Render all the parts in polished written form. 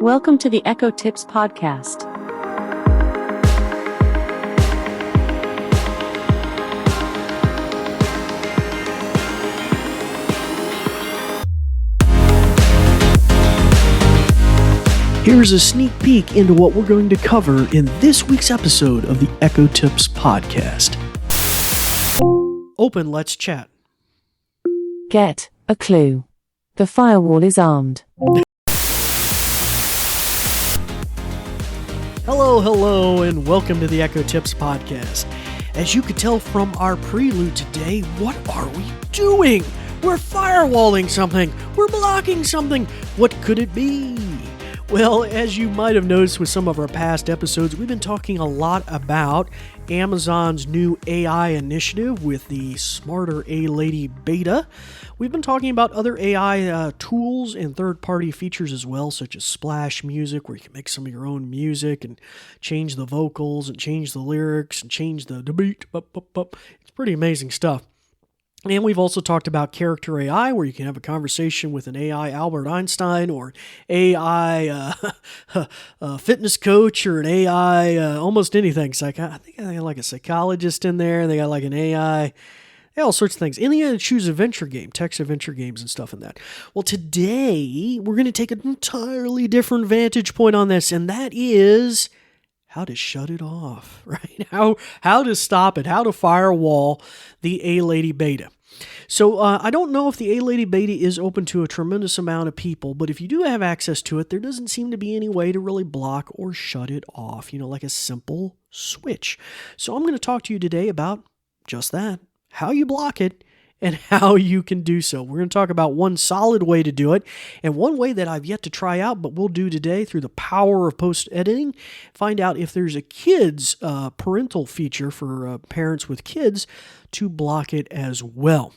Welcome to the Echo Tips podcast. Here's a sneak peek into what we're going to cover in this week's episode of the Echo Tips podcast. Open, let's chat. Get a clue. The firewall is armed. Hello, and welcome to the Echo Tips podcast. As you could tell from our prelude today, what are we doing? We're firewalling something. We're blocking something. What could it be? Well, as you might have noticed with some of our past episodes, we've been talking a lot about Amazon's new AI initiative with the Smarter A-Lady beta. We've been talking about other AI tools and third-party features as well, such as Splash Music, where you can make some of your own music and change the vocals and change the lyrics and change the beat. It's pretty amazing stuff. And we've also talked about Character AI, where you can have a conversation with an AI Albert Einstein or AI fitness coach or an AI almost anything. I think they got like a psychologist in there. They got like an AI, all sorts of things. And you choose adventure game, text adventure games and stuff in that. Well, today we're going to take an entirely different vantage point on this, and that is how to shut it off, right? How to stop it, how to firewall the A-Lady beta. So I don't know if the A-Lady beta is open to a tremendous amount of people, but if you do have access to it, there doesn't seem to be any way to really block or shut it off, like a simple switch. So I'm going to talk to you today about just that, how you block it, and how you can do so. We're going to talk about one solid way to do it, and one way that I've yet to try out, but we'll do today through the power of post-editing, find out if there's a kids parental feature for parents with kids to block it as well.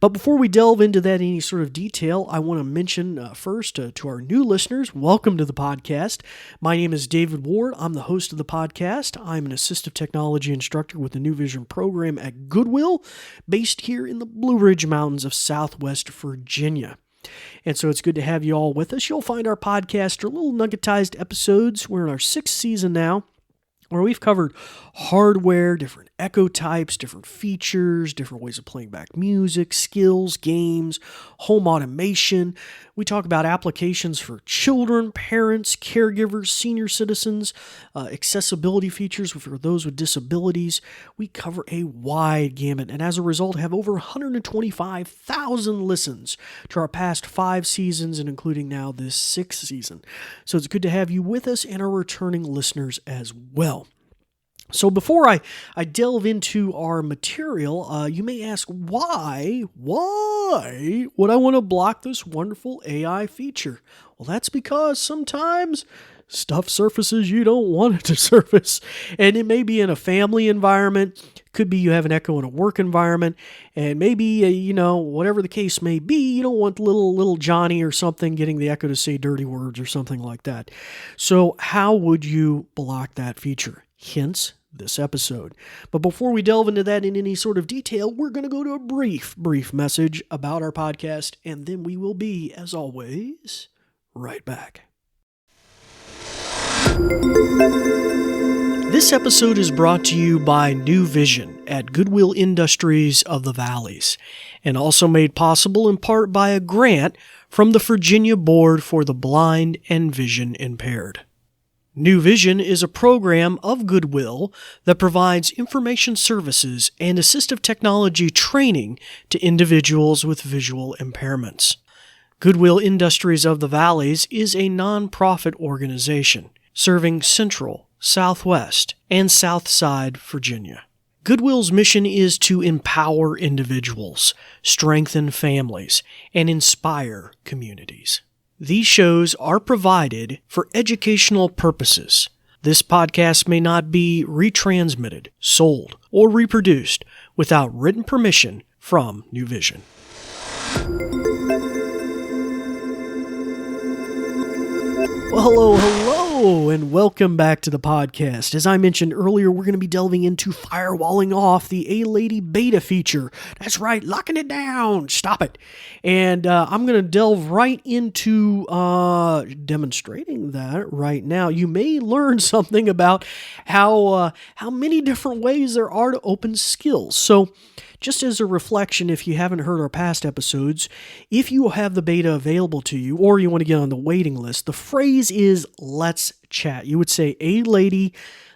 But before we delve into that in any sort of detail, I want to mention first to our new listeners, welcome to the podcast. My name is David Ward. I'm the host of the podcast. I'm an assistive technology instructor with the New Vision program at Goodwill, based here in the Blue Ridge Mountains of Southwest Virginia. And so it's good to have you all with us. You'll find our podcast are little nuggetized episodes. We're in our 6th season now, where we've covered hardware, different echo types, different features, different ways of playing back music, skills, games, home automation. We talk about applications for children, parents, caregivers, senior citizens, accessibility features for those with disabilities. We cover a wide gamut, and as a result have over 125,000 listens to our past 5 seasons, and including now this 6th season. So it's good to have you with us and our returning listeners as well. So before I delve into our material, you may ask, why would I want to block this wonderful AI feature? Well, that's because sometimes stuff surfaces you don't want it to surface. And it may be in a family environment. Could be you have an echo in a work environment. And maybe, whatever the case may be, you don't want little Johnny or something getting the echo to say dirty words or something like that. So how would you block that feature? Hence this episode. But before we delve into that in any sort of detail, we're going to go to a brief message about our podcast, and then we will be, as always, right back. This episode is brought to you by New Vision at Goodwill Industries of the Valleys, and also made possible in part by a grant from the Virginia Board for the Blind and Vision Impaired. New Vision is a program of Goodwill that provides information services and assistive technology training to individuals with visual impairments. Goodwill Industries of the Valleys is a nonprofit organization serving Central, Southwest, and Southside Virginia. Goodwill's mission is to empower individuals, strengthen families, and inspire communities. These shows are provided for educational purposes. This podcast may not be retransmitted, sold, or reproduced without written permission from New Vision. Well, hello, Hello, and welcome back to the podcast. As I mentioned earlier, we're going to be delving into firewalling off the A-Lady beta feature. That's right, locking it down. Stop it. And I'm going to delve right into demonstrating that right now. You may learn something about how many different ways there are to open skills. So, just as a reflection, if you haven't heard our past episodes, if you have the beta available to you or you want to get on the waiting list, the phrase is let's chat. You would say, "Hey, lady,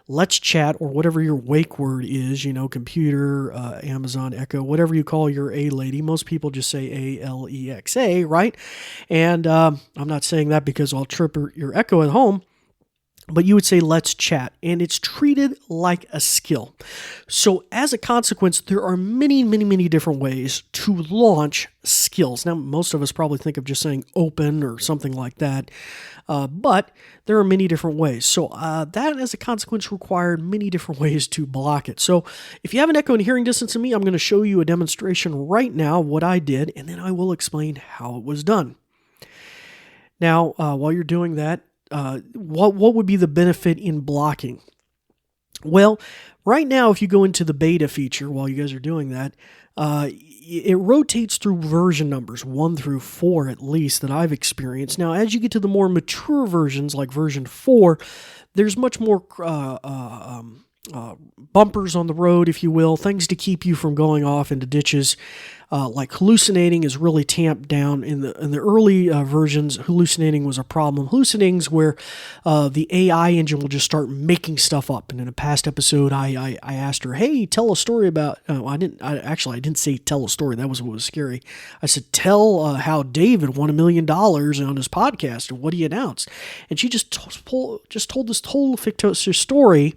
let's chat," or whatever your wake word is, computer, Amazon Echo, whatever you call your A lady. Most people just say Alexa, right? And I'm not saying that because I'll trip your Echo at home. But you would say, let's chat, and it's treated like a skill. So as a consequence, there are many, many, many different ways to launch skills. Now, most of us probably think of just saying open or something like that, but there are many different ways. So that, as a consequence, required many different ways to block it. So if you have an Echo in hearing distance of me, I'm going to show you a demonstration right now of what I did, and then I will explain how it was done. Now, while you're doing that, what would be the benefit in blocking? Well, right now, if you go into the beta feature while you guys are doing that, it rotates through version numbers, 1 through 4 at least, that I've experienced. Now, as you get to the more mature versions, like version 4, there's much more bumpers on the road, if you will, things to keep you from going off into ditches. Like hallucinating is really tamped down. In the early versions, hallucinating was a problem. Hallucinating's where the AI engine will just start making stuff up. And in a past episode, I asked her, "Hey, tell a story about." I didn't say tell a story. That was what was scary. I said, "Tell how David won $1 million on his podcast and what he announced." And she just told this total fictitious story.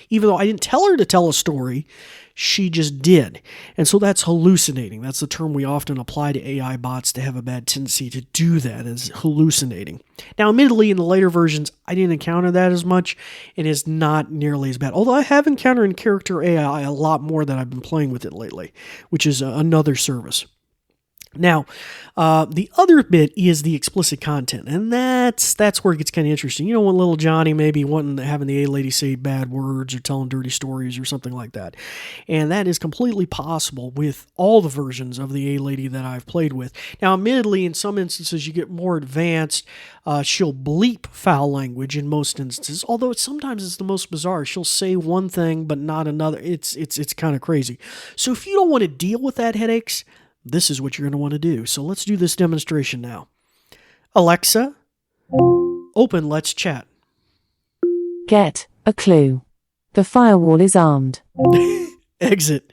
Even though I didn't tell her to tell a story, she just did. And so that's hallucinating. That's the term we often apply to AI bots to have a bad tendency to do that, is hallucinating. Now, admittedly, in the later versions, I didn't encounter that as much, and it's not nearly as bad. Although I have encountered in character AI a lot more that I've been playing with it lately, which is another service. Now, the other bit is the explicit content, and that's where it gets kind of interesting. When little Johnny maybe having the A-Lady say bad words or telling dirty stories or something like that. And that is completely possible with all the versions of the A-Lady that I've played with. Now, admittedly, in some instances, you get more advanced. She'll bleep foul language in most instances, although sometimes it's the most bizarre. She'll say one thing but not another. It's kind of crazy. So if you don't want to deal with that headaches, this is what you're going to want to do. So let's do this demonstration now. Alexa, open Let's Chat. Get a clue. The firewall is armed. Exit.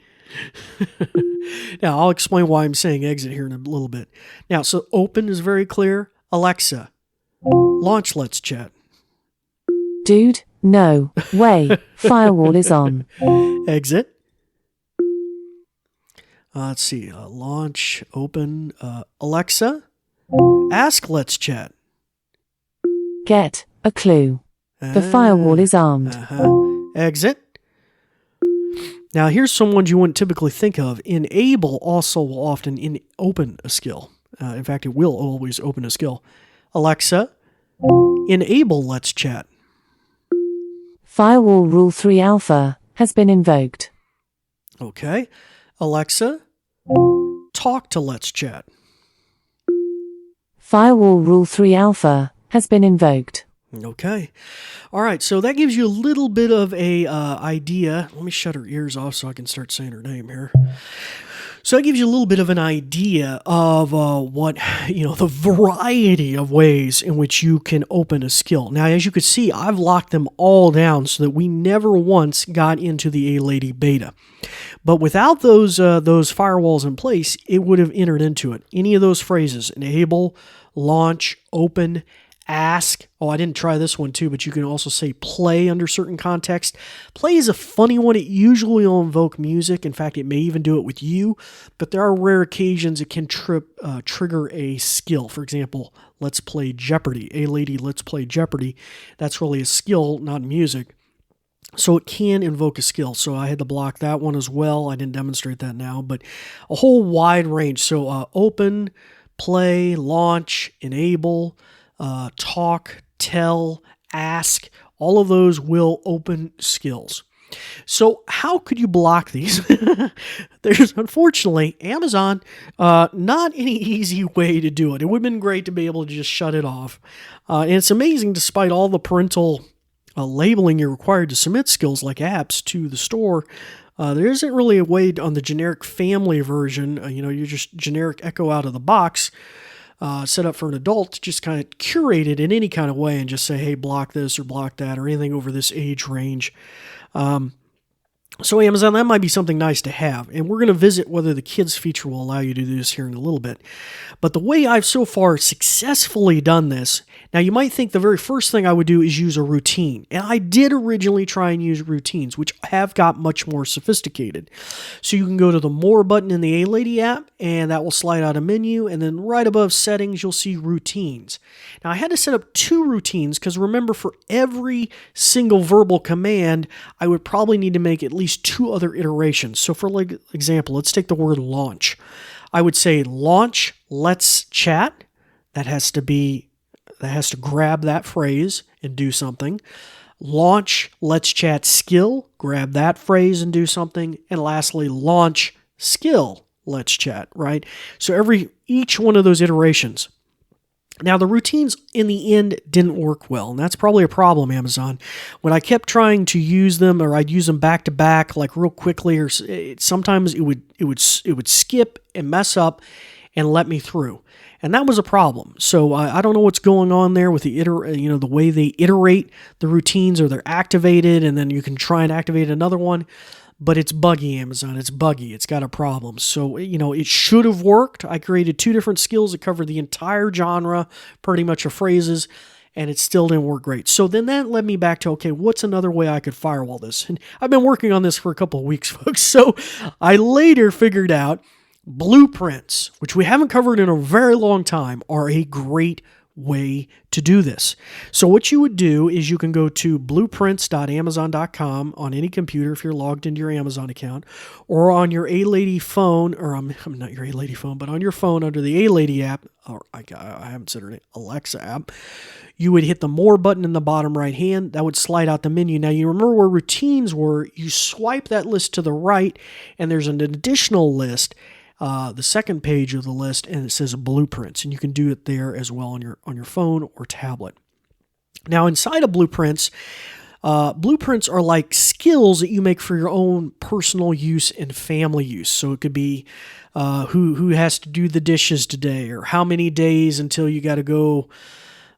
Now, I'll explain why I'm saying exit here in a little bit. Now, so open is very clear. Alexa, launch Let's Chat. Dude, no way. Firewall is on. Exit. Let's see. Launch, open. Alexa, ask Let's Chat. Get a clue. The firewall is armed. Exit. Now, here's some ones you wouldn't typically think of. Enable also will often open a skill. In fact, it will always open a skill. Alexa, enable Let's Chat. Firewall Rule 3 Alpha has been invoked. Okay. Alexa, talk to Let's Chat. Firewall Rule 3 Alpha has been invoked. Okay. All right, so that gives you a little bit of a idea. Let me shut her ears off so I can start saying her name here. So that gives you a little bit of an idea of the variety of ways in which you can open a skill. Now, as you can see, I've locked them all down so that we never once got into the A-Lady beta. But without those firewalls in place, it would have entered into it. Any of those phrases, enable, launch, open, ask. Oh, I didn't try this one too, but you can also say play under certain context. Play is a funny one. It usually will invoke music. In fact, it may even do it with you, but there are rare occasions it can trigger a skill. For example, let's play Jeopardy. A lady, let's play Jeopardy. That's really a skill, not music. So it can invoke a skill. So I had to block that one as well. I didn't demonstrate that now, but a whole wide range. So open, play, launch, enable, talk, tell, ask, all of those will open skills. So how could you block these? There's, unfortunately, Amazon, not any easy way to do it. It would have been great to be able to just shut it off. And it's amazing, despite all the parental labeling you're required to submit skills like apps to the store, there isn't really a way on the generic family version, you're just generic Echo out of the box, set up for an adult to just kind of curate it in any kind of way and just say, hey, block this or block that or anything over this age range. So Amazon, that might be something nice to have. And we're going to visit whether the kids feature will allow you to do this here in a little bit. But the way I've so far successfully done this, now you might think the very first thing I would do is use a routine. And I did originally try and use routines, which have got much more sophisticated. So you can go to the More button in the A-Lady app, and that will slide out a menu. And then right above Settings, you'll see Routines. Now I had to set up 2 routines because remember, for every single verbal command, I would probably need to make at least 2 other iterations. So for example, let's take the word launch. I would say launch let's chat. That has to grab that phrase and do something. Launch let's chat skill, grab that phrase and do something. And lastly, launch skill let's chat, right? So each one of those iterations. Now, the routines in the end didn't work well, and that's probably a problem, Amazon. When I kept trying to use them, or I'd use them back to back, like real quickly, or sometimes it would skip and mess up and let me through, and that was a problem. So I don't know what's going on there with the way they iterate the routines, or they're activated, and then you can try and activate another one. But it's buggy, Amazon. It's buggy. It's got a problem. So, it should have worked. I created 2 different skills that covered the entire genre, pretty much of phrases, and it still didn't work great. So then that led me back to, okay, what's another way I could firewall this? And I've been working on this for a couple of weeks, folks. So I later figured out blueprints, which we haven't covered in a very long time, are a great way to do this. So what you would do is you can go to blueprints.amazon.com on any computer if you're logged into your Amazon account, or on your A-Lady phone, or I'm not your A-Lady phone, but on your phone under the A-Lady app, or I haven't said her name, Alexa app. You would hit the More button in the bottom right hand. That would slide out the menu. Now you remember where routines were. You swipe that list to the right, and there's an additional list, the second page of the list, and it says blueprints, and you can do it there as well on your phone or tablet. Now, inside of blueprints are like skills that you make for your own personal use and family use. So it could be who has to do the dishes today, or how many days until you got to go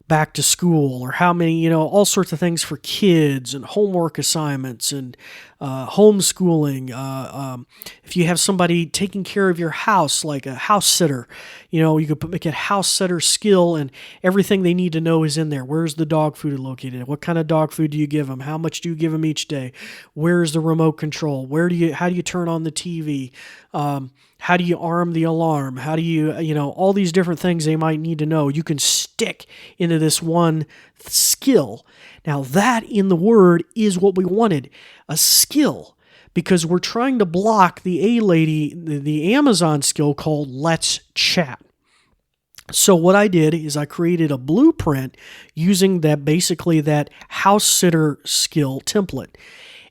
back to school, or how many, all sorts of things for kids, and homework assignments, and homeschooling. If you have somebody taking care of your house, like a house sitter, you could make a house sitter skill, and everything they need to know is in there. Where's the dog food located? What kind of dog food do you give them? How much do you give them each day? Where's the remote control? How do you turn on the TV? How do you arm the alarm? How do you, all these different things they might need to know, you can stick into this one skill. Now that in the word is what we wanted, a skill, because we're trying to block the A-Lady, the Amazon skill called Let's Chat. So what I did is I created a blueprint using that house sitter skill template,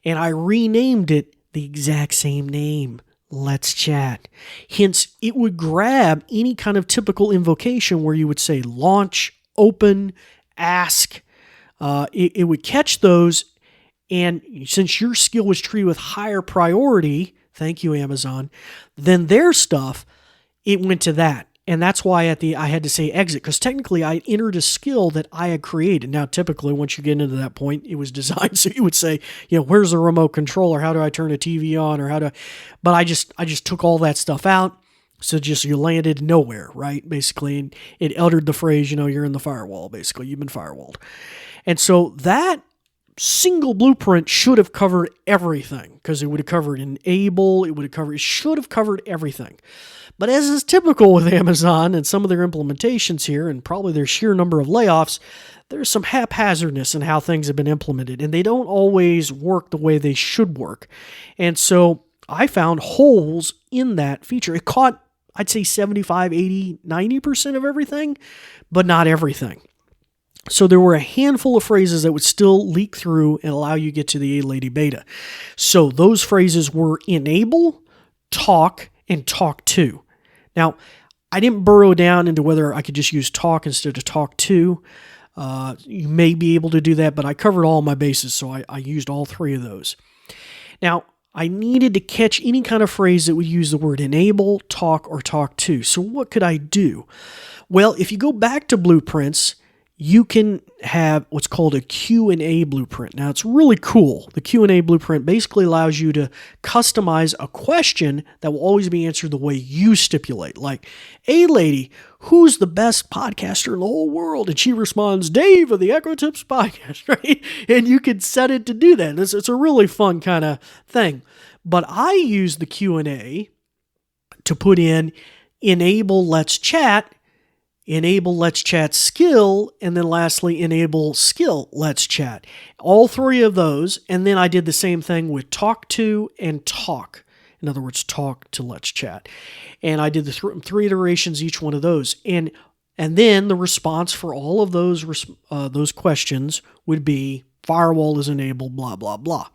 and I renamed it the exact same name, Let's Chat. Hence, it would grab any kind of typical invocation where you would say launch, open, ask. It would catch those, and since your skill was treated with higher priority, thank you, Amazon, than their stuff, it went to that. And that's why I had to say exit, because technically I entered a skill that I had created. Now, typically, once you get into that point, it was designed so you would say, where's the remote control, or how do I turn a TV on, or but I just took all that stuff out. So you landed nowhere, right? Basically, and it uttered the phrase, you're in the firewall, basically. You've been firewalled. And so that single blueprint should have covered everything, because it would have covered enable, it should have covered everything. But as is typical with Amazon and some of their implementations here, and probably their sheer number of layoffs, there's some haphazardness in how things have been implemented, and they don't always work the way they should work. And so I found holes in that feature. It caught, I'd say 75, 80, 90% of everything, but not everything. So there were a handful of phrases that would still leak through and allow you to get to the A-Lady beta. So those phrases were enable, talk, and talk to. Now, I didn't burrow down into whether I could just use talk instead of talk to. You may be able to do that, but I covered all my bases, so I used all three of those. Now, I needed to catch any kind of phrase that would use the word enable, talk, or talk to. So what could I do? Well, if you go back to blueprints, you can have what's called a Q&A blueprint. Now, it's really cool. The Q&A blueprint basically allows you to customize a question that will always be answered the way you stipulate. Like, "Hey, lady, who's the best podcaster in the whole world?" And she responds, "Dave of the Echo Tips podcast," right? And you can set it to do that. It's a really fun kind of thing. But I use the Q&A to put in enable Let's Chat, enable Let's Chat skill, and then lastly, enable skill Let's Chat. All three of those, and then I did the same thing with talk to and talk. In other words, talk to Let's Chat. And I did the three iterations, each one of those. And then the response for all of those questions would be firewall is enabled, blah, blah, blah.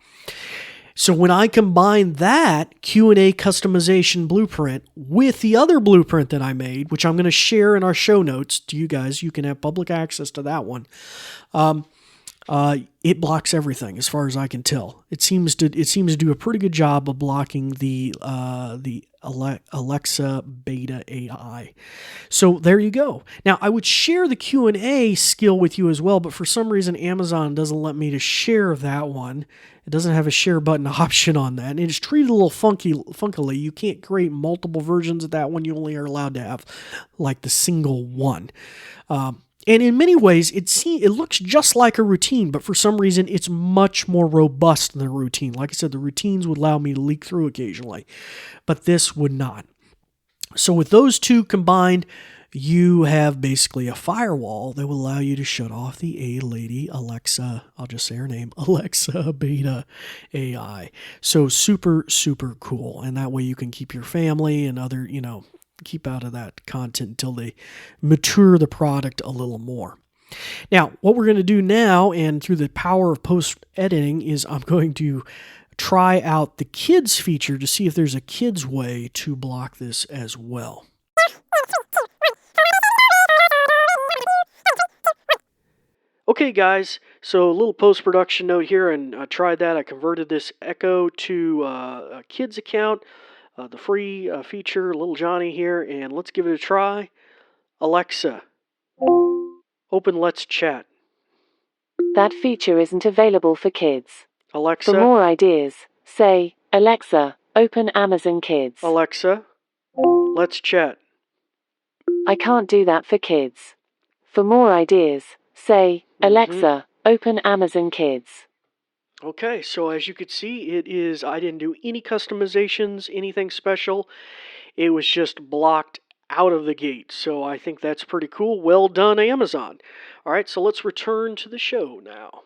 So when I combine that Q&A customization blueprint with the other blueprint that I made, which I'm going to share in our show notes to you guys, you can have public access to that one. It blocks everything as far as I can tell. It seems to do a pretty good job of blocking the Alexa beta AI. So there you go. Now I would share the Q&A skill with you as well, but for some reason Amazon doesn't let me to share that one. It doesn't have a share button option on that, and it's treated a little funkily. You can't create multiple versions of that one. You only are allowed to have like the single one. And in many ways, it looks just like a routine, but for some reason, it's much more robust than a routine. Like I said, the routines would allow me to leak through occasionally, but this would not. So with those two combined, you have basically a firewall that will allow you to shut off the A-Lady Alexa, I'll just say her name, Alexa Beta AI. So super, super cool. And that way you can keep your family and other, keep out of that content until they mature the product a little more. Now, what we're going to do now, and through the power of post-editing, is I'm going to try out the kids feature to see if there's a kids way to block this as well. Okay, guys, so a little post-production note here, and I tried that. I converted this Echo to a kids account, the free feature, Little Johnny here, and let's give it a try. Alexa, open Let's Chat. That feature isn't available for kids. Alexa. For more ideas, say, "Alexa, open Amazon Kids." Alexa, Let's Chat. I can't do that for kids. For more ideas, say, "Alexa, open Amazon Kids." Okay, so as you could see, I didn't do any customizations, anything special. It was just blocked out of the gate. So I think that's pretty cool. Well done, Amazon. All right, so let's return to the show now.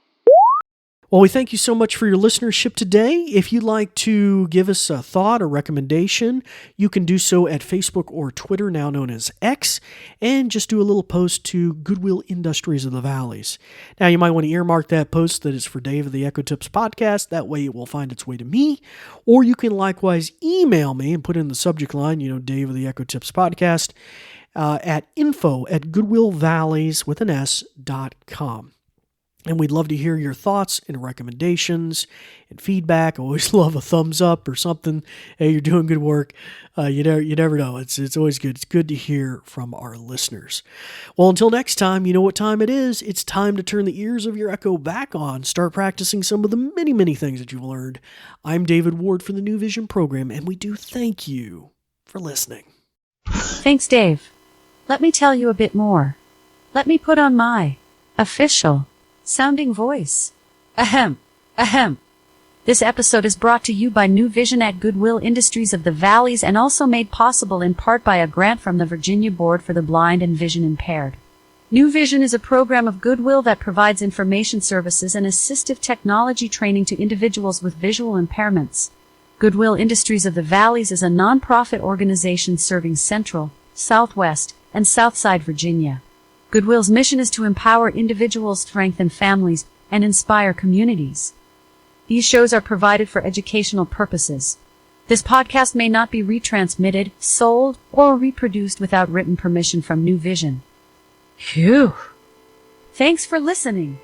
Well, we thank you so much for your listenership today. If you'd like to give us a thought or recommendation, you can do so at Facebook or Twitter, now known as X, and just do a little post to Goodwill Industries of the Valleys. Now, you might want to earmark that post that is for Dave of the Echo Tips podcast. That way it will find its way to me. Or you can likewise email me and put in the subject line, Dave of the Echo Tips podcast, at info@goodwillvalleys.com. And we'd love to hear your thoughts and recommendations and feedback. I always love a thumbs up or something. Hey, you're doing good work. You never know. It's always good. It's good to hear from our listeners. Well, until next time, you know what time it is. It's time to turn the ears of your Echo back on. Start practicing some of the many, many things that you've learned. I'm David Ward for the New Vision program, and we do thank you for listening. Thanks, Dave. Let me tell you a bit more. Let me put on my official sounding voice. Ahem. Ahem. This episode is brought to you by New Vision at Goodwill Industries of the Valleys and also made possible in part by a grant from the Virginia Board for the Blind and Vision Impaired. New Vision is a program of Goodwill that provides information services and assistive technology training to individuals with visual impairments. Goodwill Industries of the Valleys is a nonprofit organization serving Central, Southwest, and Southside Virginia. Goodwill's mission is to empower individuals, strengthen families, and inspire communities. These shows are provided for educational purposes. This podcast may not be retransmitted, sold, or reproduced without written permission from New Vision. Phew! Thanks for listening.